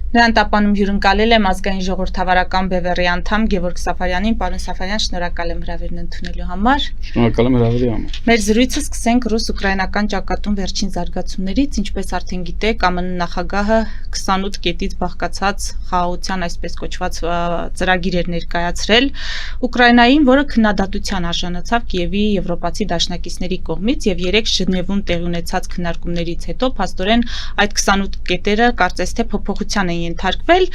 Նրան տապանում հյուրընկալել եմ ազգային ժողովրդավարական բևեռի անդամ Գևորգ Սաֆարյանին, պարոն Սաֆարյան, շնորհակալ եմ հրավերն ընդունելու համար։ Շնորհակալ եմ հրավերի համար։ Մեր զրույցը սկսենք ռուս-ուկրաինական ճակատում վերջին զարգացումներից, ինչպես արդեն գիտեք, ԱՄՆ նախագահը 28 կետից բաղկացած խաղաղության այսպես կոչված ծրագիր էր ներկայացրել Ուկրաինային, որը քննադատության արժանացավ Կիևի եվրոպացի դաշնակիցների կողմից եւ 3 Ժնևում տեղի ունեցած քննարկումներից հետո փաստորեն այդ 28 կետերը կարծես թե փոփոխության են ենթարկվել,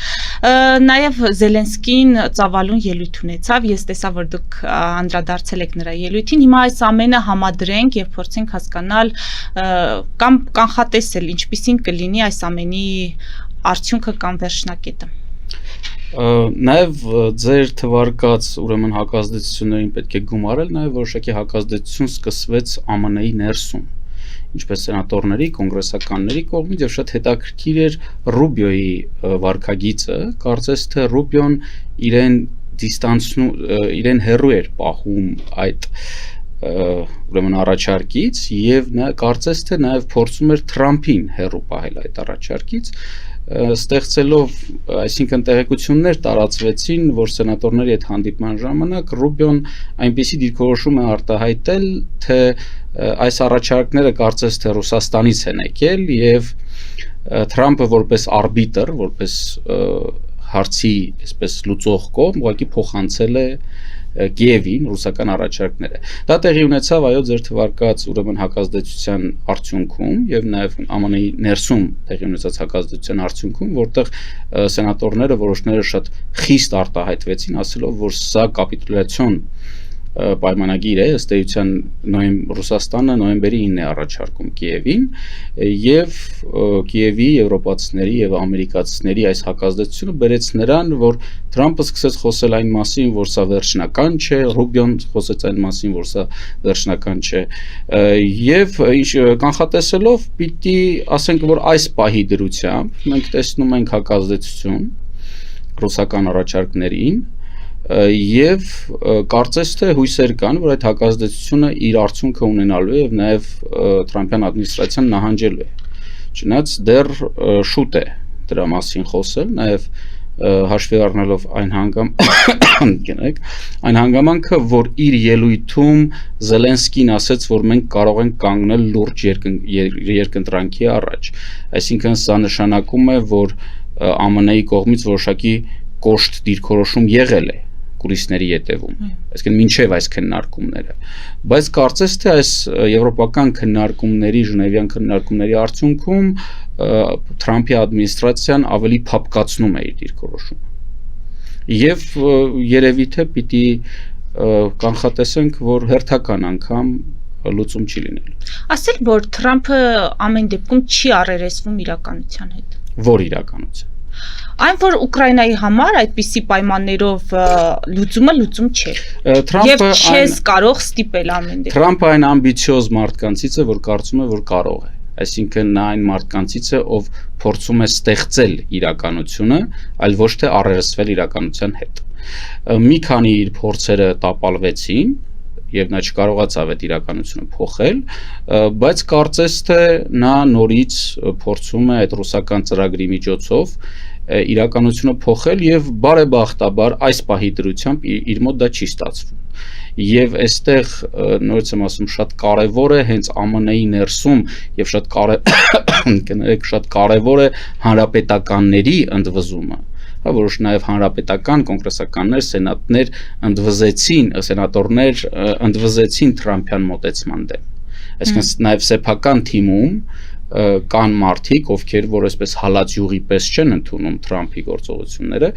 նաեւ Զելենսկին ծավալուն ելույթ ունեցավ, ես տեսա, որ դուք անդրադարձել եք նրա ելույթին, հիմա այս ամենը համադրենք եւ փորձենք հասկանալ կամ կանխատեսել ինչպիսին կլինի այս ամենի արդյունքը կամ վերջնակետը։ Նաև ձեր թվարկած ուրեմն հակազդեցություններին պետք է գումարել, նաև որոշակի հակազդեցություն սկսվեց ԱՄՆ-ի ներսում, ինչպես սենատորների, կոնգրեսականների կողմից, եւ շատ հետաքրքիր էր Ռուբիոյի վարքագիծը, կարծես թե Ռուբիոն իրեն հեռու էր պահում այդ ուրեմն առաջարկից եւ նա կարծես թե նաև փորձում էր Թրամփին հեռու պահել այդ առաջարկից, ստեղծելով, այսինքն տեղեկություններ տարածվեցին, որ սենատորների այդ հանդիպման ժամանակ Ռուբիոն այնպիսի դիրքորոշում է արտահայտել, թե այս առաջարկները կարծես թե Ռուսաստանից են եկել եւ Թրամփը որպես արբիտր, որպես հարցի այսպես լուծող կողմ, ուղղակի փոխանցել է Կիևին ռուսական առաջարկները։ Դա տեղի ունեցավ այո ձեր թվարկած ուրեմն հակազդեցության արդյունքում եւ նաեւ ԱՄՆ-ի ներսում տեղի ունեցած հակազդեցության արդյունքում, որտեղ սենատորները որոշները շատ խիստ արտահայտվեցին, ասելով, որ սա կապիտուլյացիոն պայմանագիր է, ըստ էության Ռուսաստանը նոյեմբերի 9-ն է առաջարկում Կիևին եւ Կիևի եվրոպացիների եւ ամերիկացիների այս հակազդեցությունը բերեց նրան, որ Թրամփը սկսեց խոսել այն մասին, որ սա վերջնական չէ, Ռուբիոն խոսեց այն մասին, որ սա վերջնական չէ եւ կանխատեսելով պիտի ասենք, որ այս պահի դրությամբ մենք տեսնում ենք հակազդեցություն ռուսական առաջարկներին եւ կարծես թե հույսեր կան, որ այդ հակազդեցությունը իր արդյունքը ունենալու է եւ նաեւ Թրամփյան ադմինիստրացիան նահանջելու է։ Չնայած դեռ շուտ է դրա մասին խոսել, նաեւ հաշվի առնելով այն հանգամանքը, որ իր ելույթում Զելենսկին ասաց, որ մենք կարող ենք կանգնել լուրջ երկընտրանքի առաջ։ Այսինքն սա նշանակում է, որ ԱՄՆ-ի կողմից որոշակի կոշտ դիրքորոշում եղել է կուլիսների ետևում, այսինքն մինչև այս քննարկումները, բայց կարծես թե այս եվրոպական քննարկումների, ժնևյան քննարկումների արդյունքում Թրամփի ադմինիստրացիան ավելի փափկացնում է իր դիրքորոշումը եւ երևի թե պիտի կանխատեսենք, որ հերթական անգամ լուծում չի լինելու։ Ասել, որ Թրամփը ամեն դեպքում չի առերեսվում իրականության հետ։ Որ իրականություն։ Այն, որ Ուկրաինայի համար այդպիսի պայմաններով լուծումը լուծում չէ։ Եվ չես կարող ստիպել ամեն դեպքում։ Թրամփը այն ամբիցիոզ մարդկանցից է, որ կարծում է, որ կարող է։ Այսինքն նա այն մարդկանցից է, ով փորձում է ստեղծել իրականությունը, այլ ոչ թե առերեսվել իրականության հետ։ Մի քանի իր փորձերը տապալվեցին, եւ նա չկարողացավ այդ իրականությունը փոխել, բայց կարծես թե նա նորից փորձում է այդ ռուսական ծրագրի միջոցով իրականությունը փոխել եւ բարեբախտաբար այս պահի դրությամբ իր մոտ դա չի ստացվում։ Եվ այստեղ նորից եմ ասում շատ կարևոր է հենց ԱՄՆ-ի ներսում եւ շատ կարևոր է հանրապետականների ընդվզումը։ Որոշ նաև հանրապետական կոնգրեսականներ, սենատորներ ընդվզեցին Թրամփյան մոտեցման դեմ։ Այսինքն նաև սեփական թիմում կան մարդիկ, ովքեր որ այսպես հալած յուղի պես չեն ընդունում Թրամփի գործողությունները,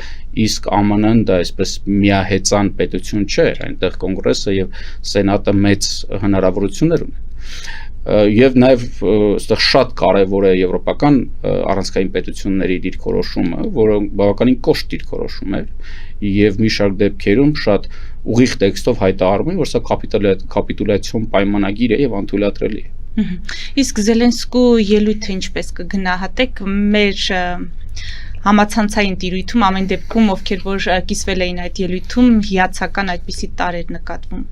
իսկ ԱՄՆ-ն դա այսպես միահեծան պետություն չէ, այնտեղ կոնգրեսը եւ սենատը մեծ հնարավորություններ ունեն։ Եվ նաև այստեղ շատ կարևոր է եվրոպական առանցքային պետությունների դիրքորոշումը, որը բավականին կոշտ դիրքորոշում է եւ մի շարք դեպքերում շատ ուղիղ տեքստով հայտարարում է, որ սա կապիտուլյացիոն պայմանագիր է եւ անթույլատրելի է։ Իսկ Զելենսկու ելույթը ինչպես կգնահատեք մեր համացանցային տիրույթում ամեն դեպքում ովքեր որ կիսվել էին այդ ելույթում հիացական այդպիսի տարր նկատվում։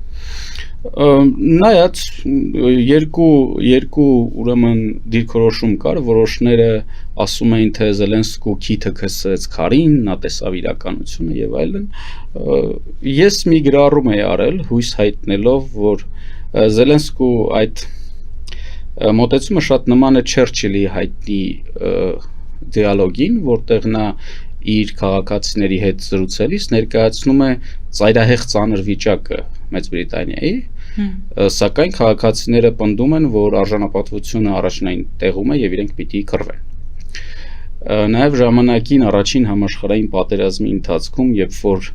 Նայած երկու ուրեմն դիրքորոշում կար, որոշները ասում էին, թե Զելենսկու քիթը քսեց քարին, նա տեսավ իրականությունը եւ այլն։ Ես մի գրառում եի արել, հույս հայտնելով, որ Զելենսկու այդ մոտեցումը շատ նման է Չերչիլի հայտնի դիալոգին, որտեղ նա իր քաղաքացիների հետ զրուցելիս ներկայացնում է ծայրահեղ ծանր վիճակը Մեծ Բրիտանիայի, սակայն քաղաքացիները պնդում են, որ արժանապատվությունը առաջնային տեղում է եւ իրենք պիտի կռվեն։ Նաեւ ժամանակին առաջին համաշխարհային պատերազմի ընթացքում, երբ որ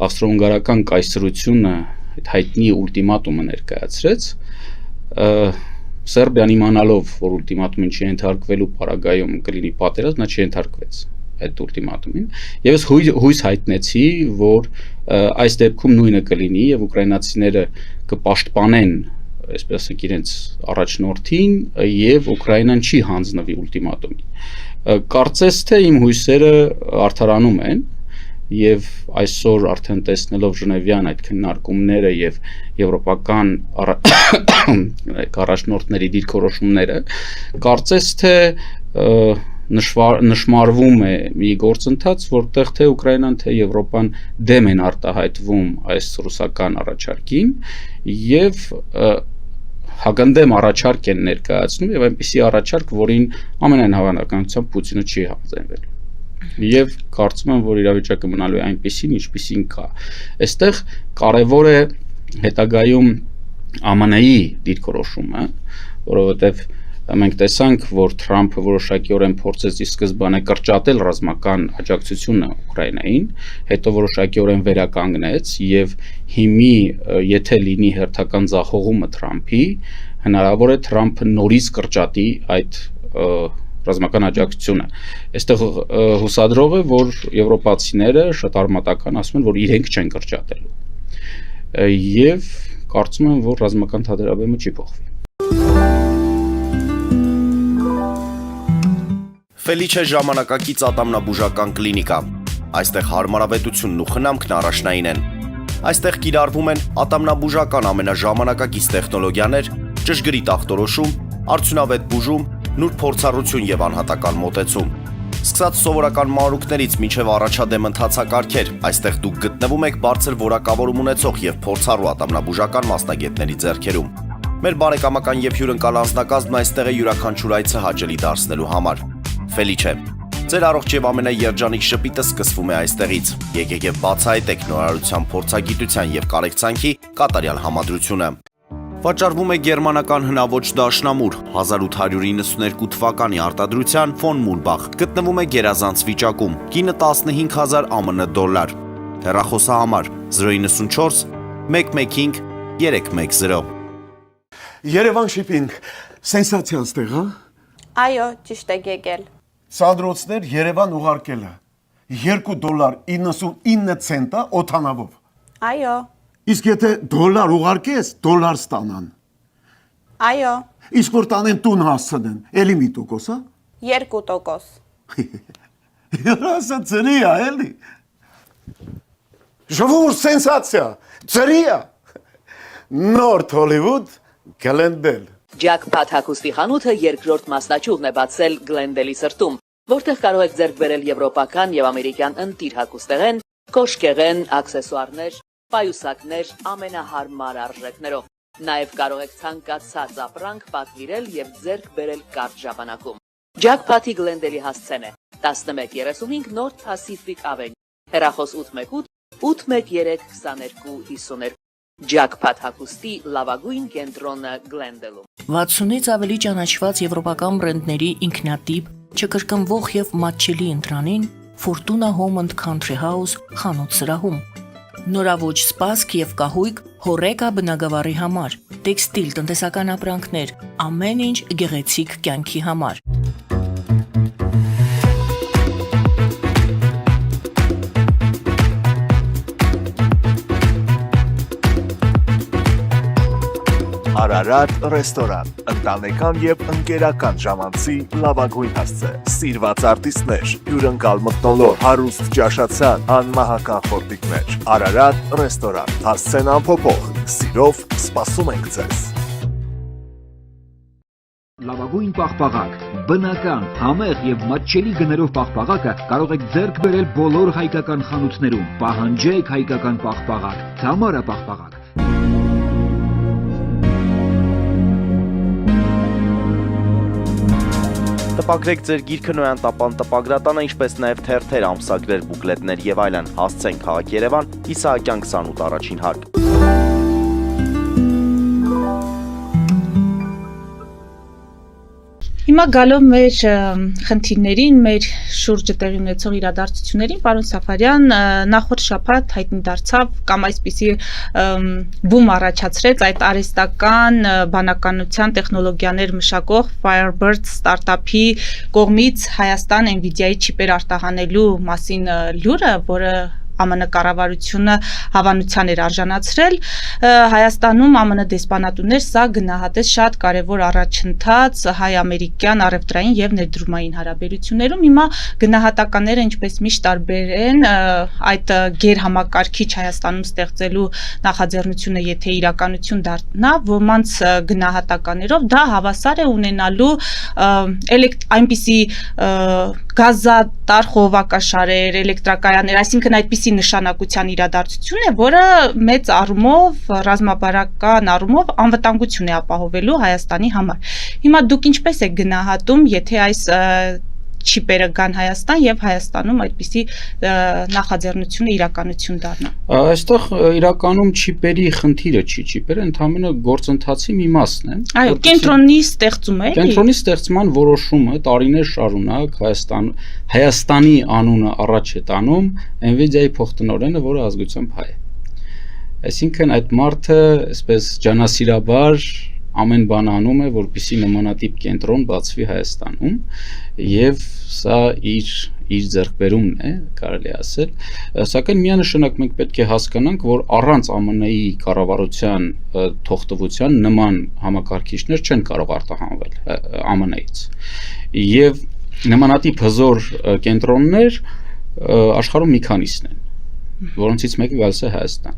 ավստրո-հունգարական կայսրությունը այդ հայտնի ուլտիմատումը ներկայացրեց, Սերբիան իմանալով, որ ուլտիմատումին չենթարկվելու պարագայում կլինի պատերազմ, նա չենթարկվեց այդ ուլտիմատումին, եւ ես հույս հայտնեցի, որ այս դեպքում նույնը կլինի եւ ուկրաինացիները կպաշտպանեն, այսպես ասենք, իրենց առաջնորդին եւ Ուկրաինան չի հանձնվի ուլտիմատումին։ Կարծես թե իմ հույսերը արդարանում են եւ այսօր արդեն տեսնելով Ժնևյան այդ քննարկումները եւ եվրոպական առաջնորդների դիրքորոշումները, կարծես թե նշмарվում է մի գործընթաց, որտեղ թե Ուկրաինան, թե Եվրոպան դեմ են արտահայտվում այս ռուսական առաջարկին եւ հագնդեմ առաջարկ են ներկայացնում եւ այնպիսի առաջարկ, որին ամենայն հավանականությամբ Պուտինը չի համաձայնվել։ Եվ կարծում եմ, որ իրավիճակը մնալու է այնպիսին, ինչպիսին կա։ Այստեղ կարևոր է հետագայում ԱՄՆ-ի դիրքորոշումը, որովհետեւ մենք տեսանք, որ Թրամփը որոշակիորեն փորձեց ի սկզբանե կրճատել ռազմական աջակցությունը Ուկրաինային, հետո որոշակիորեն վերականգնեց եւ հիմի եթե լինի հերթական ձախողումը Թրամփի, հնարավոր է Թրամփը նորից կրճատի այդ ռազմական աջակցությունը։ Այստեղ հուսադրող է, որ եվրոպացիները շատ արմատական ասում են, որ իրենք չեն կրճատելու։ Եվ կարծում եմ, որ ռազմական թատերաբեմը չի փոխվի։ Ֆելիչե ժամանակակից ատամնաբուժական կլինիկա։ Այստեղ հարմարավետությունն ու խնամքն առաջնային են։ Այստեղ կիրառվում են ատամնաբուժական ամենաժամանակակից տեխնոլոգիաներ, ճշգրիտ ախտորոշում, արդյունավետ բուժում, նուրբ փորձառություն եւ անհատական մոտեցում։ Սկսած սովորական մանրուքներից մինչև առաջադեմ ընթացակարգեր, այստեղ դուք գտնվում եք բարձր որակավորում ունեցող եւ փորձառու ատամնաբուժական մասնագետների ձեռքերում։ Մեր բարեկամական եւ հյուրընկալ անձնակազմն այստեղ է յուրաքանչյուր այցը հաճելի դարձնելու համար։ Ֆելիչե, ձեր առողջ եւ ամենաերջանիկ շպիտը սկսվում է այստեղից։ Եկեք եւ բացահայտեք նորարարության փորձագիտության եւ կարեկցանքի կատարյալ համադրությունը։ Վաճառվում է գերմանական հնաոճ դաշնամուր 1892 թվականի արտադրության ֆոն Մուլբախ, գտնվում է գերազանց վիճակում, կինը 15000 ԱՄՆ դոլար։ Հեռախոսահամար 094 115 310։ Երևան շիփինգ, սենսացիա ստեղ, հա։ Այո, ճիշտ եք եկել։ Սանդրոցներ Երևան ուղարկելը $2.99 օթանավով։ Այո, Իսկ եթե դոլար ուղարկես, դոլար ստանան։ այո, Իսկ որ տանեն տուն հասցնեն, էլի մի տոկոս, հա։ 2%։ Երասը ծրի է, էլի։ Ժողովուրդ սենսացիա, ծրի է։ Նորթ Հոլիվուդ Գլենդել։ Ջաքփաթ հագուստի խանութը երկրորդ մասնաճյուղն է բացել Գլենդելի սրտում, որտեղ կարող եք ձեռք բերել եվրոպական եւ ամերիկյան ընտիր հագուստեղեն, կոշկեղեն, աքսեսուարներ, պայուսակներ ամենահարմար արժեքներով։ Նաեւ կարող եք ցանկացած ապրանք պատվիրել եւ ձեռք բերել կարճ ժամանակում։ Ջաքփաթի Գլենդելի հասցեն է 1135 North Pacific Avenue, հեռախոս 818 813 2252։ Ջաքփաթ հագուստի լավագույն կենտրոնը Գլենդելում։ 60-ից ավելի ճանաչված եվրոպական բրենդների ինքնատիպ, չկրկնվող եւ մատչելի ընտրանին Fortuna Home and Country House խանութ սրահում։ Նորավոճ սպասք եւ կահույք հորեկա բնագավառի համար, տեքստիլ տնտեսական ապրանքներ, ամեն ինչ գեղեցիկ կյանքի համար։ Արարատ ռեստորան, ընտանեկան եւ ընկերական ժամանցի լավագույն հասցե, սիրված արտիստներ, հյուրընկալ մթնոլորտ, հարուստ ճաշացան, անմահական խորտիկներ։ Արարատ ռեստորան, հասցեն անփոփոխ, Սիրով սպասում ենք ձեզ։ Լավագույն պաղպաղակ, բնական, համեղ եւ մատչելի գներով պաղպաղակը կարող եք ձեռք բերել բոլոր հայկական խանութներում։ Պահանջեք հայկական պաղպաղակ, Թամարա պաղպաղակ։ Տպագրեք ձեր գիրքը Նոյան տապան տպագրատանը, ինչպես նաև թերթեր, ամսագրեր, բուկլետներ եւ այլն։ Հասցեն քաղաք Երևան, Իսահակյան 28 առաջին հարկ։ Հիմա գալով մեր խնդիրներին, մեր շուրջը տեղի ունեցող իրադարձություններին, պարոն Սաֆարյան, նախորդ շաբաթ հայտնի դարձավ կամ այսպիսի բում առաջացրեց այդ արհեստական բանականության տեխնոլոգիաներ մշակող Firebird ստարտափի կողմից Հայաստան Nvidia-ի չիպեր արտահանելու մասին լուրը, որը ԱՄՆ կառավարությունը հավանության էր արժանացրել, Հայաստանում ԱՄՆ դեսպանատուներ սա գնահատեց շատ կարևոր առաջընթաց հայ-ամերիկյան առևտրային եւ ներդրումային հարաբերություններում։ Հիմա գնահատականները ինչպես միշտ տարբեր են, այդ գերհամակարգիչ Հայաստանում ստեղծելու նախաձեռնությունը եթե իրականություն դառնա, ոմանց գնահատականներով դա հավասար է ունենալու այնպիսի գազատար խողովակաշարեր, էլեկտրակայաններ, այսինքն այդպիսի նշանակության իրադարձություն է, որը մեծ առումով, ռազմաբարական առումով անվտանգություն է ապահովելու Հայաստանի համար։ Հիմա դուք ինչպես եք գնահատում, եթե այս չիպերը գան Հայաստան եւ Հայաստանում այդպիսի նախաձեռնությունը իրականություն դառնա։ Այստեղ իրականում չիպերի խնդիրը չի, չիպերը ընդհանրապես գործընթացի մի մասն է։ Այո, կենտրոնի ստեղծումը է։ Կենտրոնի ստեղծման որոշումը տարիներ շարունակ Հայաստանի անունը առաջ է տանում Nvidia-ի փոխտնօրենը, որը ազգությամբ հայ է։ Այսինքն այդ մարդը, այսպես ջանասիրաբար ամեն բան անում է, որպեսզի նմանատիպ կենտրոն բացվի Հայաստանում եւ սա իր ձեռքբերումն է, կարելի ասել, սակայն միանշանակ մենք պետք է հասկանանք, որ առանց ԱՄՆ-ի կառավարության թողտվության նման համակարգիչներ չեն կարող արտահանվել ԱՄՆ-ից։ Եվ նմանատիպ հզոր կենտրոններ աշխարհում մի քանիսն են, որոնցից մեկը գալիս է Հայաստան։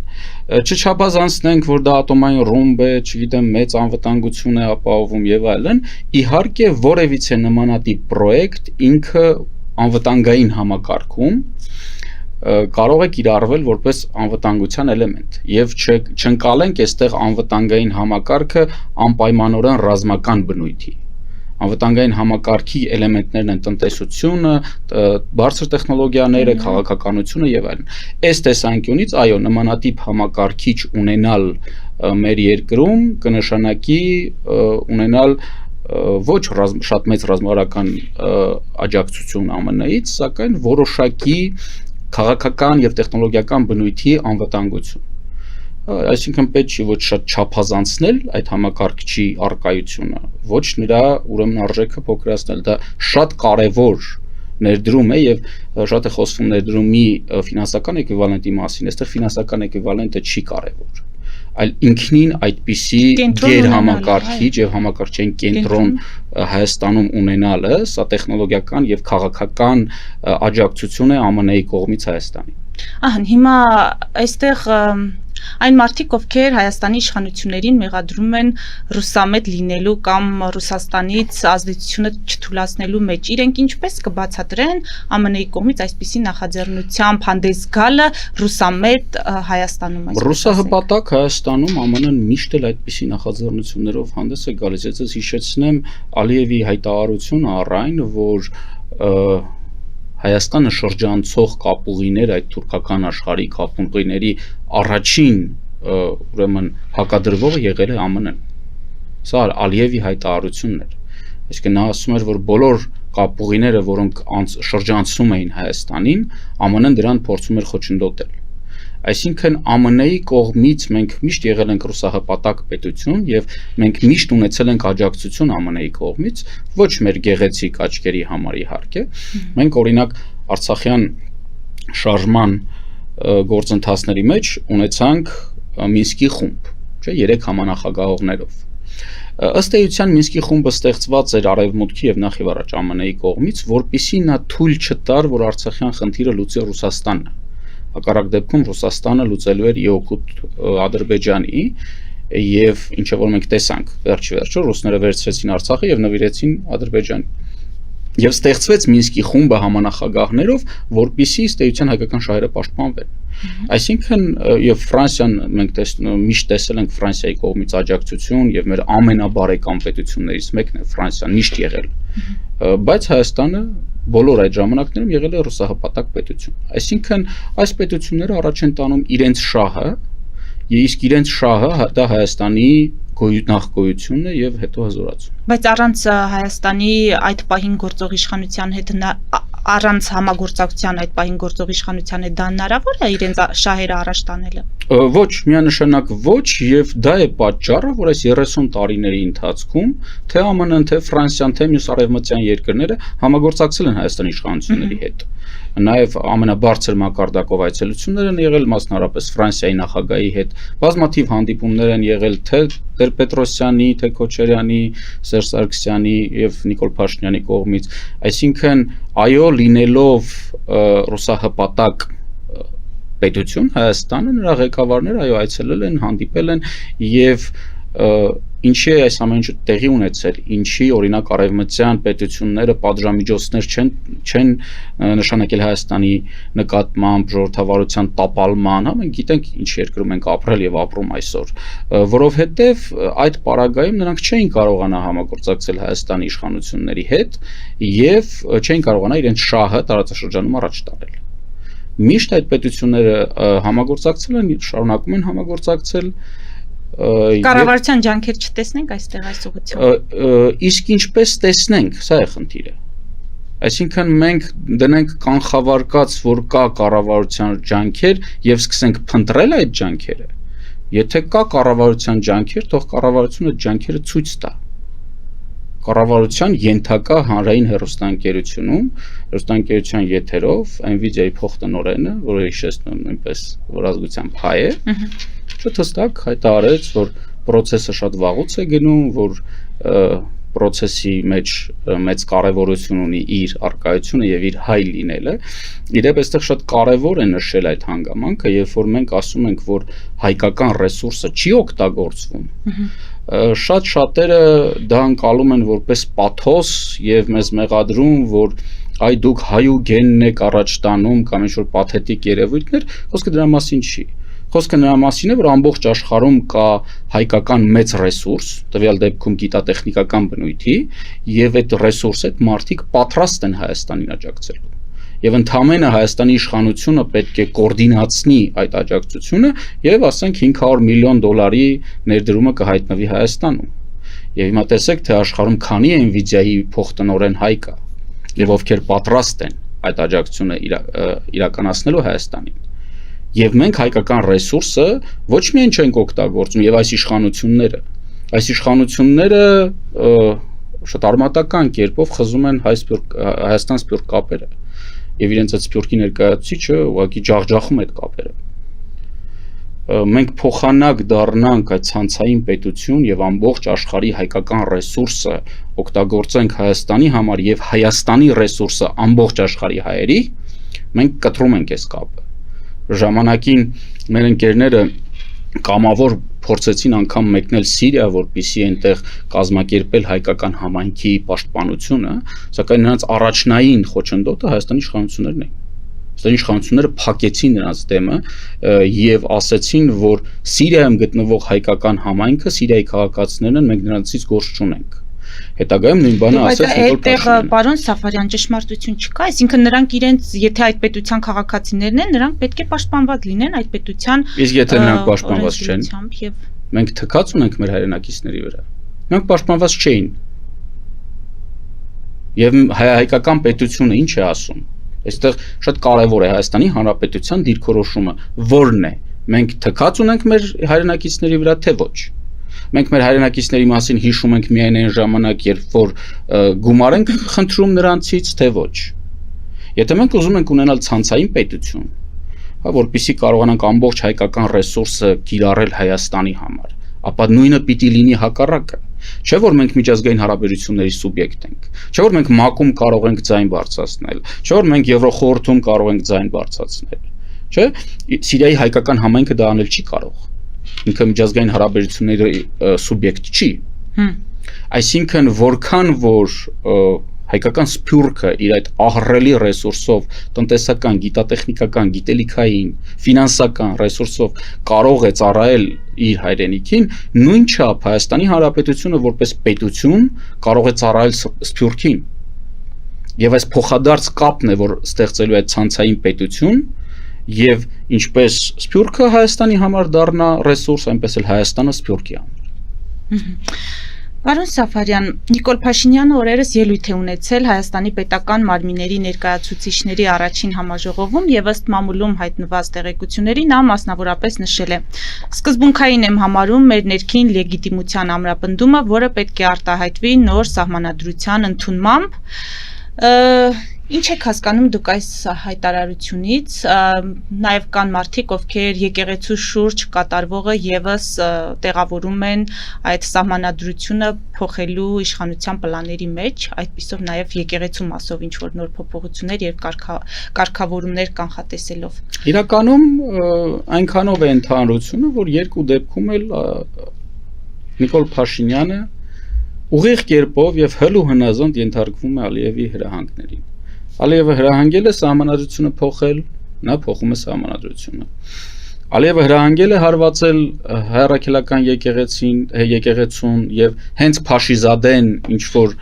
Չչափազանցնենք, որ դա ատոմային ռումբ է, չգիտեմ, մեծ անվտանգություն է ապահովում եւ այլն, իհարկե որևիցե նմանատիպ պրոյեկտ ինքը անվտանգային համակարգում կարող է կիրառվել որպես անվտանգության էլեմենտ եւ չընկալենք այստեղ անվտանգային համակարգը անպայմանորեն ռազմական բնույթի։ Անվտանգային համակարգի էլեմենտներն են տնտեսությունը, բարձր տեխնոլոգիաները, քաղաքականությունը եւ այլն։ Այս տեսանկյունից, այո, նմանատիպ համակարգիչ ունենալ մեր երկրում կնշանակի ունենալ ոչ շատ մեծ ռազմավարական աջակցություն ԱՄՆ-ից, սակայն որոշակի քաղաքական եւ տեխնոլոգիական բնույթի անվտանգություն։ Այսինքն պետք չի ոչ շատ չափազանցնել այդ համակարգչի առկայությունը, ոչ նրա ուրեմն արժեքը փոքրացնել, դա շատ կարևոր ներդրում է եւ շատ է խոսվում ներդրումի ֆինանսական էկվիվալենտի մասին, այստեղ ֆինանսական էկվիվալենտը չի կարևոր, այլ ինքնին այդպիսի գերհամակարգիչ եւ համակարգչային կենտրոն Հայաստանում ունենալը, սա տեխնոլոգիական եւ քաղաքական աջակցություն է ԱՄՆ-ի կողմից Հայաստանին։ Ահա, հիմա այստեղ այն մարդիկ, ովքեր Հայաստանի իշխանություններին մեղադրում են ռուսամետ լինելու կամ Ռուսաստանից ազդեցությունը չթույլատնելու մեջ, իրենք ինչպես կբացատրեն ԱՄՆ-ի կողմից այսպիսի նախաձեռնությամբ հանդես գալը ռուսամետ Հայաստանում։ Ռուսահպատակ Հայաստանում ԱՄՆ-ն միշտ էլ այդպիսի նախաձեռնություններով հանդես է գալիս։ Ես հիշեցնեմ Ալիևի հայտարարությունը առ այն, որ Հայաստանը շրջանցող կապուղիներ, այդ թուրքական աշխարհի կապուղիների առաջին ուրեմն հակադրվողը եղել է ԱՄՆ-ն։ Սա Ալիևի հայտարարությունն էր։ Այսինքն նա ասում էր, որ բոլոր կապուղիները, որոնք շրջանցում էին Հայաստանին, ԱՄՆ-ն դրան փորձում էր խոչընդոտել։ Այսինքն ԱՄՆ-ի կողմից մենք միշտ եղել ենք ռուսահպատակ պետություն եւ մենք միշտ ունեցել ենք աջակցություն ԱՄՆ-ի կողմից, ոչ մեր գեղեցիկ աչքերի համար իհարկե։ Մենք օրինակ Արցախյան շարժման գործընթացների մեջ ունեցանք Մինսկի խումբ, չէ, 3 համանախագահողներով։ Ըստ էության Մինսկի խումբը ստեղծված էր Արևմուտքի եւ նախ եւ առաջ ԱՄՆ-ի կողմից, որպեսզի նա թույլ չտար, որ Արցախյան խնդիրը լուծի Ռուսաստանը։ Հակառակ դեպքում Ռուսաստանը լուծելու էր իօքուտ Ադրբեջանի եւ ինչը որ մենք տեսանք վերջը ռուսները վերցրեցին Արցախը եւ նվիրեցին Ադրբեջանին։ Եվ ստեղծվեց Մինսկի խումբը համանախագահներով, որպիսի ըստ էության հայկական շահերը պաշտպանվեն։ Այսինքն եւ Ֆրանսիան մենք միշտ տեսել ենք Ֆրանսիայի կողմից աջակցություն եւ մեր ամենաբարեկամ պետություններից մեկն է Ֆրանսիան միշտ եղել։ Բայց Հայաստանը բոլոր այդ ժամանակներում եղել է ռուսահպատակ պետություն։ Այսինքն այս պետությունները առաջ են տանում իրենց շահը, իսկ իրենց շահը դա Հայաստանի նախգոյությունն է եւ հետո հզորացում։ Բայց առանց Հայաստանի այդ պահին գործող իշխանության հետ առանց համագործակցության այդ պահին գործող իշխանության հետ դա հնարավոր է իրենց շահերը առաջ տանելը։ Ոչ, միանշանակ ոչ, եւ դա է պատճառը, որ այս 30 տարիների ընթացքում թե ԱՄՆ-ն, թե Ֆրանսիան, թե մյուս արևմտյան երկրները համագործակցել են Հայաստանի իշխանությունների հետ։ Նաև ամենաբարձր մակարդակով այցելություններ են եղել, մասնավորապես Ֆրանսիայի նախագահի հետ բազմաթիվ հանդիպումներ են եղել թե Տեր-Պետրոսյանի, թե Քոչարյանի, Սերժ Սարգսյանի եւ Նիկոլ Փաշինյանի կողմից։ Այսինքն, այո, լինելով ռուսահպատակ պետություն Հայաստանը, նրա ղեկավարները այո այցելել են, հանդիպել են եւ ինչի է այս ամեն ինչը տեղի ունեցել, ինչի օրինակ արևմտյան պետությունները պատժամիջոցներ չեն նշանակել Հայաստանի նկատմամբ ժողովրդավարության տապալման, մենք գիտենք ինչ երկրում ենք ապրել եւ ապրում այսօր, որովհետեւ այդ պարագայում նրանք չէին կարողանա համագործակցել Հայաստանի իշխանությունների հետ եւ չէին կարողանա իրենց շահը տարածաշրջանում առաջ տանել։ Միշտ այդ պետությունները համագործակցել են, շարունակում են համագործակցել Կառավարության ջանքեր չտեսնենք այստեղ այս ուղղությամբ։ Իսկ ինչպես տեսնենք, սա է խնդիրը։ Այսինքն մենք դնենք կանխավարկած, որ կա կառավարության ջանքեր եւ սկսենք փնտրել այդ ջանքերը։ Եթե կա կառավարության ջանքեր, թող կառավարությունը ջանքերը ցույց տա։ Կառավարության ենթակա հանրային հեռուստաընկերությունում, հեռուստաընկերության եթերով Nvidia-ի փոխտնօրենը, որը հիշեցնում նույնպես որ ազգությամբ հայ է, հստակ հայտարարեց, որ process-ը շատ վաղուց է գնում, որ process-ի մեջ մեծ կարևորություն ունի իր արկայությունը եւ իր հայ լինելը։ Իդեպ այստեղ շատ կարևոր է նշել այդ հանգամանքը, երբ որ մենք ասում ենք, որ հայկական ռեսուրսը չի օգտագործվում, շատ շատերը դա անցալում են որպես պաթոս եւ մեզ մեղադրում, որ այ դուք հայուգենն եք առաջ տանում կամ ինչ-որ պաթետիկ երևույթներ, խոսքը դրա մասին չի։ Խոսքը նրա մասին է, որ ամբողջ աշխարհում կա հայկական մեծ ռեսուրս, տվյալ դեպքում գիտատեխնիկական բնույթի, եւ այդ ռեսուրսը այդ մարդիկ պատրաստ են Հայաստանին աջակցելու։ Եվ ընդհանրապես Հայաստանի իշխանությունը պետք է կոորդինացնի այդ աջակցությունը եւ ասենք $500 միլիոն ներդրումը կհայտնվի Հայաստանում։ Եվ հիմա տեսեք, թե աշխարհում քանի Nvidia-ի փոխտնօրեն հայ կա եւ ովքեր պատրաստ են այդ աջակցությունը իրականացնելու Հայաստանին։ Եվ մենք հայկական ռեսուրսը ոչ միայն չենք օգտագործում եւ այս իշխանությունները շատ արմատական կերպով խզում են Հայաստան սփյուռք կապերը եւ իրենց այդ սփյուռքի ներկայացուցիչը ուղղակի ջախջախում այդ կապերը։ Մենք փոխանակ դառնանք այդ ցանցային պետություն եւ ամբողջ աշխարհի հայկական ռեսուրսը օգտագործենք Հայաստանի համար եւ Հայաստանի ռեսուրսը ամբողջ աշխարհի հայերի, մենք կտրում ենք այս կապը։ Ժամանակին մեր ընկերները կամավոր փորձեցին անգամ մեկնել Սիրիա, որպեսզի այնտեղ կազմակերպել հայկական համայնքի պաշտպանությունը, սակայն նրանց առաջնային խոչընդոտը Հայաստանի իշխանություններն էին։ Հայաստանի իշխանությունները փակեցին նրանց դեմը եւ ասացին, որ Սիրիայում գտնվող հայկական համայնքը Սիրիայի քաղաքացիներն են, մենք նրանցից գործ չունենք։ Հետագայում նույն բանը ասաց Նիկոլ Փաշինյանը։ Պարոն Սաֆարյան, ճշմարտություն չկա, այսինքն նրանք իրենց, եթե այդ պետության քաղաքացիներն են, նրանք պետք է պաշտպանված լինեն այդ պետության։ Իսկ եթե նրանք պաշտպանված չեն, մենք թքած ունենք մեր հայրենակիցների վրա։ Նրանք պաշտպանված չէին։ Եվ հայկական պետությունը ինչ է ասում։ Այստեղ շատ կարևոր է Հայաստանի Հանրապետության դիրքորոշումը, որն է։ Մենք թքած ունենք մեր հայրենակիցների վրա, թե ոչ։ Մենք մեր հայրենակիցների մասին հիշում ենք միայն այն ժամանակ, երբ որ գումար ենք խնդրում նրանցից, թե ոչ։ Եթե մենք ուզում ենք ունենալ ցանցային պետություն, որպեսզի կարողանանք ամբողջ հայկական ռեսուրսը կիրառել Հայաստանի համար, ապա նույնը պիտի լինի հակառակը։ Չէ՞ որ մենք միջազգային հարաբերությունների սուբյեկտ ենք։ Չէ՞ որ մենք ՄԱԿ-ում կարող ենք ձայն բարձրացնել։ Չէ՞ որ մենք Եվրոխորհրդում կարող ենք ձայն բարձրացնել։ չէ՞։ Սիրիայի հայկական համայնքը դա անել չի կարող։ Ինքը միջազգային հարաբերությունների սուբյեկտ չի։ Այսինքն որքան որ հայկական սփյուռքը իր այդ ահռելի ռեսուրսով, տնտեսական, գիտատեխնիկական, գիտելիքային, ֆինանսական ռեսուրսով կարող է ծառայել իր հայրենիքին, նույն չափ Հայաստանի Հանրապետությունը որպես պետություն կարող է ծառայել սփյուռքին։ Եվ այս փոխադարձ կապն է, որ ստեղծելու է ցանցային պետություն, եւ ինչպես սփյուռքը Հայաստանի համար դառնա ռեսուրս, այնպես էլ Հայաստանը սփյուռքի համար։ Պարոն Սաֆարյան, Նիկոլ Փաշինյանը օրերս ելույթ է ունեցել Հայաստանի պետական մարմինների ներկայացուցիչների առաջին համաժողովում եւ ըստ մամուլում հայտնված տեղեկությունների նա մասնավորապես նշել է. Սկզբունքային եմ համարում մեր ներքին լեգիտիմության ամրապնդումը, որը պետք է արտահայտվի նոր սահմանադրության ընդունմամբ։ Ինչ եք հասկանում դուք այս հայտարարությունից, նաև կան մարդիկ, ովքեր եկեղեցու շուրջ կատարվողը եւս տեղավորում են այդ սահմանադրությունը փոխելու իշխանության պլանների մեջ, այդպիսով նաև եկեղեցու մասով ինչ որ նոր փոփոխություններ եւ կարգավորումներ կանխատեսելով։ Իրականում այնքանով է ընդհանրությունը, որ երկու դեպքում էլ Նիկոլ Փաշինյանը ուղիղ կերպով եւ հլու հնազանդ ենթարկվում է Ալիևի հրահանգներին։ Ալիևը հրահանգել է սահմանադրությունը փոխել, նա փոխում է սահմանադրությունը։ Ալիևը հրահանգել է հարվածել հայրաքելական եկեղեցուն եւ հենց Փաշիզադեն ինչ որ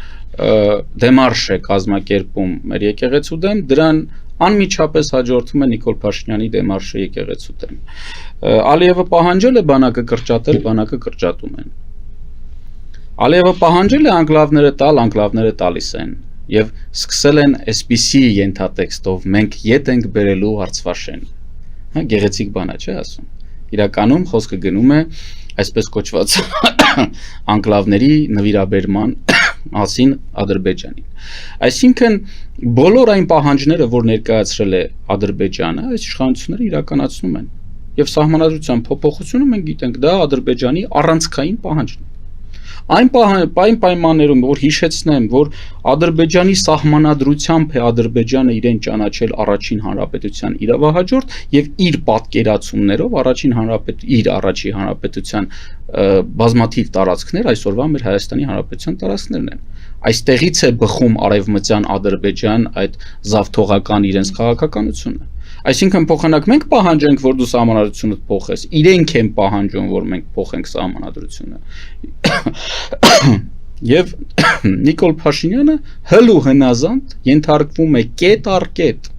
դեմարշ է կազմակերպում մեր եկեղեցու դեմ, դրան անմիջապես հաջորդում է Նիկոլ Փաշինյանի դեմարշը եկեղեցու դեմ։ Ալիևը պահանջել է բանակը կրճատել, բանակը կրճատում են։ Ալիևը պահանջել է անկլավները տալ, անկլավները տալիս են։ Եվ սկսել են այսպիսի ենթատեքստով մենք ետ ենք բերելու Արցվաշեն։ Հա գեղեցիկ բան է, չէ՞ ասում։ Իրականում խոսքը գնում է այսպես կոչված անկլավների նվիրաբերման մասին Ադրբեջանին։ Այսինքն բոլոր այն պահանջները, որ ներկայացրել է Ադրբեջանը, այս իշխանությունները իրականացնում են։ Եվ սահմանադրության փոփոխությունը մենք գիտենք, դա Ադրբեջանի առանցքային պահանջն է։ Այն պայմաններում, որ հիշեցնեմ, որ Ադրբեջանի սահմանադրությամբ է Ադրբեջանը իրեն ճանաչել առաջին հանրապետության իրավահաջորդ եւ իր պատկերացումներով իր առաջին հանրապետության բազմաթիվ տարածքներ այսօրվա մեր Հայաստանի Հանրապետության տարածքներն են։ Այստեղից է բխում արևմտյան Ադրբեջան այդ զավթողական իրենց քաղաքականությունը։ Այսինքն փոխանակ մենք պահանջենք, որ դու սահմանադրությունը փոխես, իրենք են պահանջում, որ մենք փոխենք սահմանադրությունը։ Եվ Նիկոլ Փաշինյանը հլու հնազանդ ենթարկվում է կետ առ կետ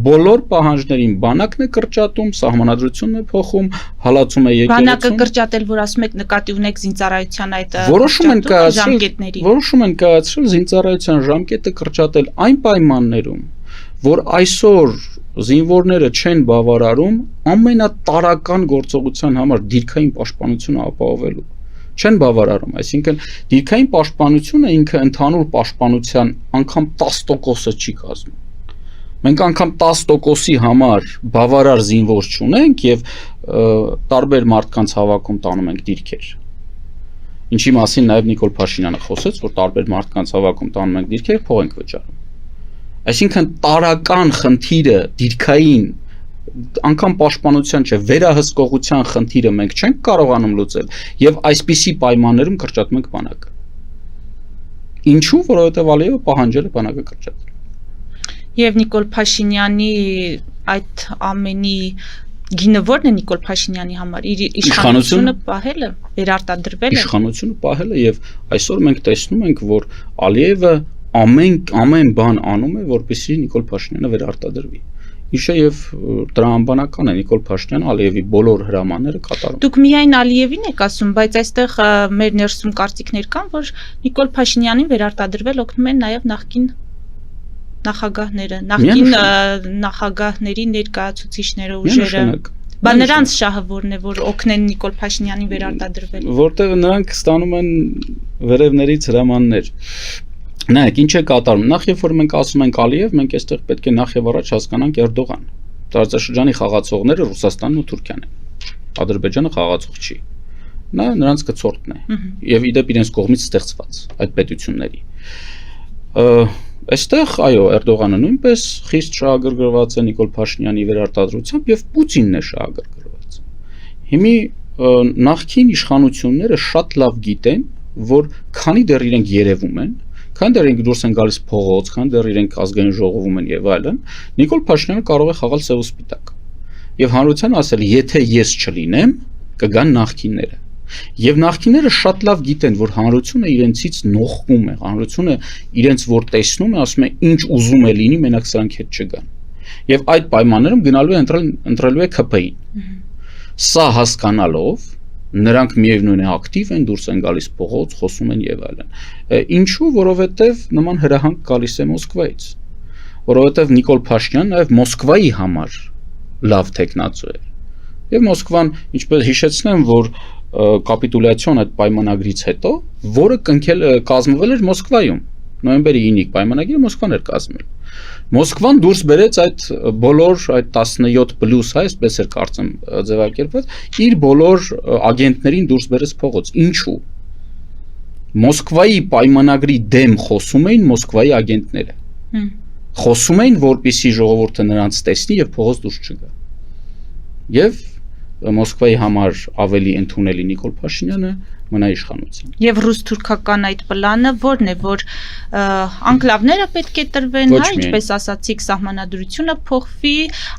բոլոր պահանջներին, բանակն է կրճատում, սահմանադրությունն է փոխում, հալածում է եկեղեցուն։ Բանակը կրճատել, որ ասում եք նկատի ունեք զինծառայության այդ ժամկետների։ Որոշում են կայացրել զինծառայության ժամկետը կրճատել այն պայմաններում, որ այսօր զինվորները չեն բավարարում ամենատարական գործողության համար դիրքային պաշտպանությունը ապահովելու։ Չեն բավարարում, այսինքն դիրքային պաշտպանությունը ինքը ընդհանուր պաշտպանության անգամ 10%-ը չի կազմում։ Մենք անգամ 10%-ի համար բավարար զինվոր չունենք եւ տարբեր մարդկանց հավաքում տանում ենք դիրքեր։ Ինչի մասին նաեւ Նիկոլ Փաշինյանը խոսեց, որ տարբեր մարդկանց հավաքում տանում ենք դիրքեր, փող ենք վճարում։ Այսինքն տարական խնդիրը դիրքային անգամ պաշտպանության չէ, վերահսկողության խնդիրը մենք չենք կարողանում լուծել եւ այսպիսի պայմաններում կրճատում ենք բանակը։ Ինչու՞, որովհետեւ Ալիևը պահանջել է բանակը կրճատել։ Եվ Նիկոլ Փաշինյանի այդ ամենի գինը ո՞րն է Նիկոլ Փաշինյանի համար։ Իր իշխանությունը պահելը, վերարտադրվելը։ Իշխանությունը պահելը եւ այսօր մենք տեսնում ենք, որ Ալիևը ամեն բան անում է, որպեսզի Նիկոլ Փաշինյանը վերարտադրվի։ Իշը եւ տրամաբանական է Նիկոլ Փաշինյանը Ալիևի բոլոր հրամանները կատարում։ Դուք միայն Ալիևին եք ասում, բայց այստեղ մեր ներսում կարծիքներ կան, որ Նիկոլ Փաշինյանին վերարտադրվել օգնում են նաեւ նախկին նախագահները, նախկին նախագահների ներկայացուցիչները ուժերը։ Բա նրանց շահը որն է, որ օգնեն Նիկոլ Փաշինյանին վերարտադրվել։ Որտեղ նրանք ստանում են վերևներից հրամաններ։ Նայեք, ինչ է կատարում։ Նախ երբ որ մենք ասում ենք Ալիև, մենք այստեղ պետք է նախ եւ առաջ հասկանանք Էրդողան։ Տարածաշրջանի խաղացողները Ռուսաստանն ու Թուրքիան են։ Ադրբեջանը խաղացող չի։ Նա նրանց կցորդն է։ Եվ իդեպ իրենց կողմից ստեղծված այդ պետությունների։ Այստեղ այո, Էրդողանը նույնպես խիստ շահագրգռված է Նիկոլ Փաշինյանի վերարտադրությամբ եւ Պուտինն է շահագրգռված։ Հիմի նախկին իշխանությունները շատ լավ գիտեն, որ քանի դեռ իրենք երևում են, քանի դեռ իրենք դուրս են գալիս փողոց, քանի դեռ իրենք ազգային ժողովում են եւ այլն, Նիկոլ Փաշինյանը կարող է խաղալ սև ու սպիտակ։ Եվ հանրության ասել, եթե ես չլինեմ, կգան նախկինները։ Եվ նախկինները շատ լավ գիտեն, որ հանրությունը իրենցից նողկում է, հանրությունը իրենց որ տեսնում է, ասում է ինչ ուզում է լինի, մենակ սրանք հետ չգան։ Եվ այդ պայմաններում գնալու է ընտրելու է ՔՊ-ին։ Սա հասկանալով նրանք միևնույն է ակտիվ են, դուրս են գալիս փողոց, խոսում են եւ այլն։ Ինչու, որովհետեւ նման հրահանգ գալիս է Մոսկվայից։ Որովհետեւ Նիկոլ Փաշինյանն նաեւ Մոսկվայի համար լավ տեխնացու է։ Եվ Մոսկվան, ինչպես հիշեցնեմ, որ կապիտուլյացիոն այդ պայմանագրից հետո, որը կազմվել էր Մոսկվայում, նոյեմբերի 9-ի պայմանագիրը Մոսկվան էր կազմել։ Մոսկվան դուրս բերեց այդ բոլոր այդ 17+, այսպես էր կարծեմ ձևակերպված, իր բոլոր ագենտներին դուրս բերեց փողոց։ Ինչու։ Մոսկվայի պայմանագրի դեմ խոսում էին Մոսկվայի ագենտները։ Խոսում էին, որպեսզի ժողովուրդը նրանց տեսնի եւ փողոց դուրս չգա։ Եվ Մոսկվայի համար ավելի ընդունելի Նիկոլ Փաշինյանը մնա իշխանության։ Եվ ռուս-թուրքական այդ պլանը որն է, որ անկլավները պետք է տրվեն, հա, ինչպես ասացիք, սահմանադրությունը փոխվի,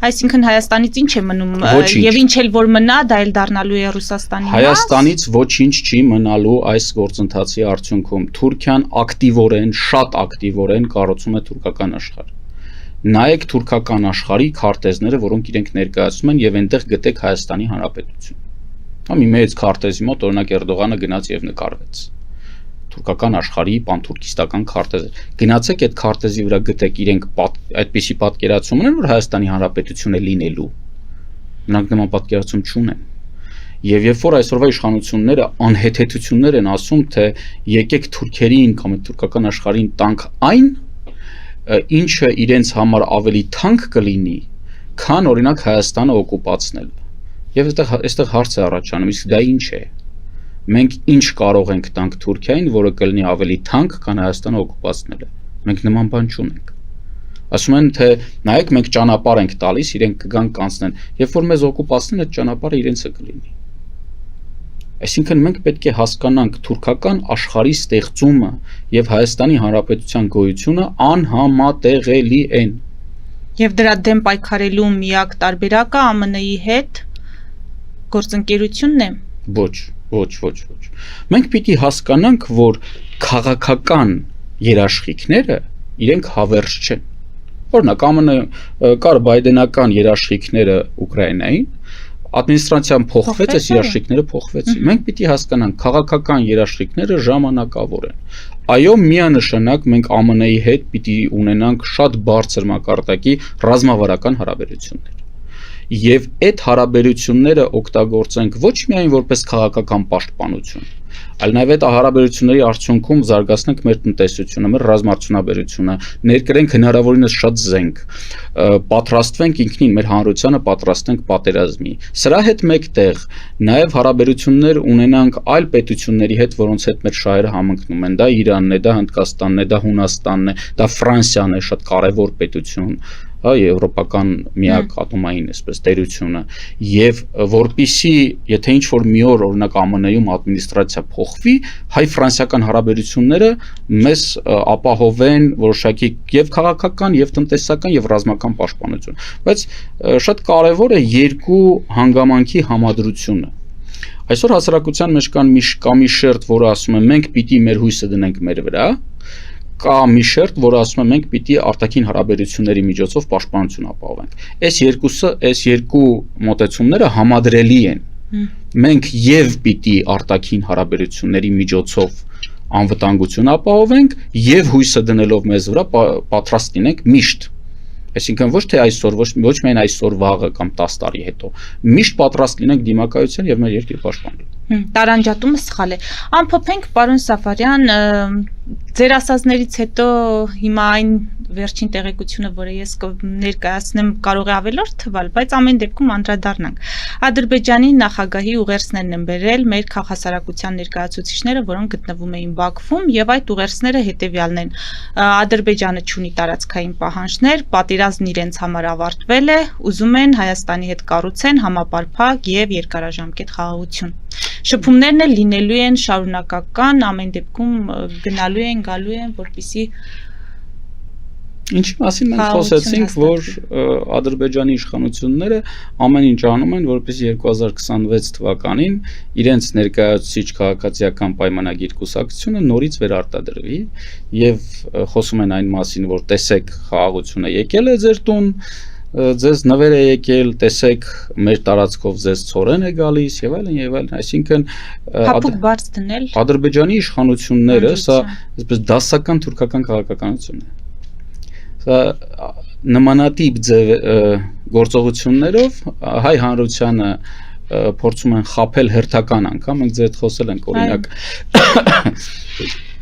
այսինքն Հայաստանից ինչ է մնում եւ ինչ էլ որ մնա, դա էլ դառնալու է Ռուսաստանի մաս։ Հայաստանից ոչինչ չի մնալու այս գործընթացի արդյունքում։ Թուրքիան ակտիվորեն, շատ ակտիվորեն կառուցում է թուրքական աշխարհ։ Նայեք թուրքական աշխարհի քարտեզները, որոնք իրենք ներկայացնում են եւ այնտեղ գտեք Հայաստանի Հանրապետություն։ Հա մի մեծ քարտեզի մոտ օրինակ Էրդողանը գնաց եւ նկարվեց։ Թուրքական աշխարհի պանթուրքիստական քարտեզ։ Գնացեք այդ քարտեզի վրա գտեք իրենք այդպիսի պատկերացում ունեն, որ Հայաստանի Հանրապետություն է լինելու։ Նրանք նման պատկերացում չունեն։ Եվ երբ որ այսօրվա իշխանությունները անհեթեթություններ են ասում, թե եկեք թուրքերին կամ թուրքական աշխարհին տանք այն, ինչը իրենց համար ավելի թանկ կլինի, քան օրինակ Հայաստանը օկուպացնել։ Եվ այստեղ հարց է առաջանում, իսկ դա ինչ է։ Մենք ինչ կարող ենք տանք Թուրքիային, որը կլինի ավելի թանկ, քան Հայաստանը օկուպացնելը։ Մենք նման բան չունենք։ Ասում են, թե նայեք, մենք ճանապարհ ենք տալիս, իրենք կգան կանցնեն, երբ որ մեզ օկուպացնեն, այդ ճանապարհը իրենցը կլինի։ Այսինքն մենք պետք է հասկանանք թուրքական աշխարհի ստեղծումը եւ Հայաստանի Հանրապետության գոյությունը անհամատեղելի են։ Եվ դրա դեմ պայքարելու միակ տարբերակը ԱՄՆ-ի հետ գործընկերությունն է։ Ոչ։ Մենք պիտի հասկանանք, որ քաղաքական երաշխիքները իրենք հավերժ չեն։ Օրինակ ԱՄՆ կար բայդենական երաշխիքները Ուկրաինային, ադմինիստրացիան փոխվեց, այս երաշխիքները փոխվեցին։ Մենք պիտի հասկանանք, քաղաքական երաշխիքները ժամանակավոր են։ Այո, միանշանակ մենք ԱՄՆ-ի հետ պիտի ունենանք շատ բարձր մակարդակի ռազմավարական հարաբերություններ։ Եվ այդ հարաբերությունները օգտագործենք ոչ միայն որպես քաղաքական պաշտպանություն, այլ նաև այդ հարաբերությունների արդյունքում զարգացնենք մեր տնտեսությունը, մեր ռազմարդյունաբերությունը, ներկրենք հնարավորինս շատ զենք, պատրաստվենք ինքնին մեր հանրությանը պատրաստենք պատերազմի։ Սրա հետ մեկտեղ նաև հարաբերություններ ունենանք այլ պետությունների հետ, որոնց հետ մեր շահերը համընկնում են։ Դա Իրանն է, դա Հնդկաստանն է, դա Հունաստանն է, դա Ֆրանսիան է, շատ կարևոր պետություն, հա, եվրոպական միակ ատոմային այսպես տերությունը, եւ որpիսի եթե ինչ որ մի օր օրինակ ԱՄՆ-ում ադմինիստրացիա փոխվի, հայ-ֆրանսիական հարաբերությունները մեզ ապահովեն որոշակի եւ քաղաքական եւ տնտեսական եւ ռազմական պաշտպանություն, բայց շատ կարեւոր է երկու հանգամանքի համադրությունը։ Այսօր հասարակության մեջ կա մի շերտ, որը ասում է մենք պիտի մեր հույսը դնենք մեր վրա, կա մի շերտ, որը ասում է մենք պիտի արտաքին հարաբերությունների միջոցով պաշտպանություն ապահովենք։ Այս երկու մոտեցումները համադրելի են։ Մենք եւ պիտի արտաքին հարաբերությունների միջոցով անվտանգություն ապահովենք եւ հույսը դնելով մեզ վրա պատրաստ լինենք միշտ։ Այսինքն ոչ թե այսօր, ոչ միայն այսօր, վաղը կամ 10 տարի հետո, միշտ պատրաստ լինենք դիմակայության եւ մեր երկրի պաշտպանելու։ Տարանջատումը սխալ է։ Ամփոփենք, պարոն Սաֆարյան, ձեր ասածներից հետո հիմա այն վերջին տեղեկությունը, որը ես ներկայացնեմ, կարող է ավելորդ թվալ, բայց ամեն դեպքում անդրադառնանք։ Ադրբեջանի նախագահի ուղերձներն են բերել մեր քաղաքասարակության ներկայացուցիչները, որոնք գտնվում էին Բաքվում, եւ այդ ուղերձները հետեւյալն են. Ադրբեջանը չունի տարածքային պահանջներ, պատերազմն իրենց համար ավարտվել է, ուզում են Հայաստանի հետ կառուցեն համապարփակ եւ երկարաժամկետ խաղաղություն։ Շփումներն էլ լինելու են շարունակական, ամեն դեպքում գնալու են, գալու են, որպեսզի Ինչի մասին մենք խոսեցինք, որ Ադրբեջանի իշխանությունները ամեն ինչ անում են, որպեսզի 2026 թվականին իրենց ներկայացուցիչ քաղաքացիական պայմանագիր կուսակցությունը նորից վերարտադրվի եւ խոսում են այն մասին, որ տեսեք խաղաղությունը եկել է ձեր տուն, ձեզ նվեր է եկել, տեսեք մեր տարածքով ձեզ ծորեն է գալիս եւ այլն, այսինքն հապուկ բարձ դնել Ադրբեջանի իշխանությունները սա այսպես դասական թուրքական քաղաքականություն է։ Սա նմանատիպ գործողություններով հայ հանրությանը փորձում են խաբել հերթական անգամ, մենք ձեր հետ խոսել ենք օրինակ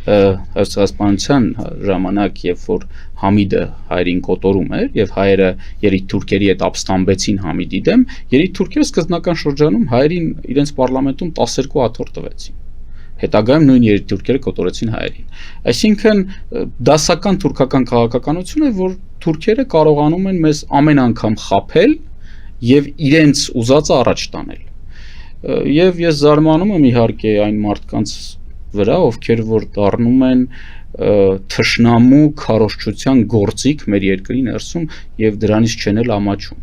Հայաստանյան ժամանակ, երբ որ Համիդը հայերին կոտորում էր եւ հայերը երիտ թուրքերի հետ ապստամբեցին Համիդի դեմ, երիտ թուրքերը սկզբնական շրջանում հայերին իրենց պարլամենտում 12 աթոռ տվեցին։ Հետագայում նույն երիտ թուրքերը կոտորեցին հայերին։ Այսինքն դասական թուրքական քաղաքականություն է, որ թուրքերը կարողանում են մեզ ամեն անգամ խաբել եւ իրենց ուզածը առաջ տանել։ Եվ ես զարմանում եմ իհարկե այն մարդկանց վրա, ովքեր որ դառնում են թշնամու քարոզչության գործիք մեր երկրի ներսում եւ դրանից չեն էլ ամաչում։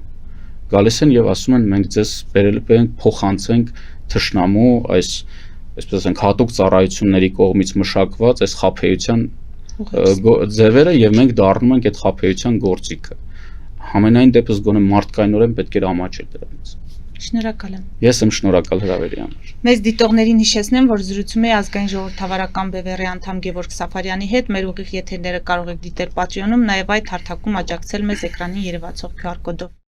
Գալիս են եւ ասում են մենք ձեզ բերել ենք փոխանցենք թշնամու այսպես ասենք հատուկ ծառայությունների կողմից մշակված այս խաբեության ձևերը եւ մենք դառնում ենք այդ խաբեության գործիքը։ Համենայն դեպս գոնե մարդկայնորեն պետք է ամաչել դրանից։ Շնորհակալ եմ։ Ես եմ շնորհակալ հրավերի համար։ Մեծ դիտողներին հիշեցնեմ, որ զրուցում է ազգային ժողովրդավարական բևեռի անդամ Գևորգ Սաֆարյանի հետ, մեր ուղիղ եթերները կարող եք դիտել Patreon-ում, նաև այդ հարթակում աջակցել մեզ էկրանին երևացող QR կոդով։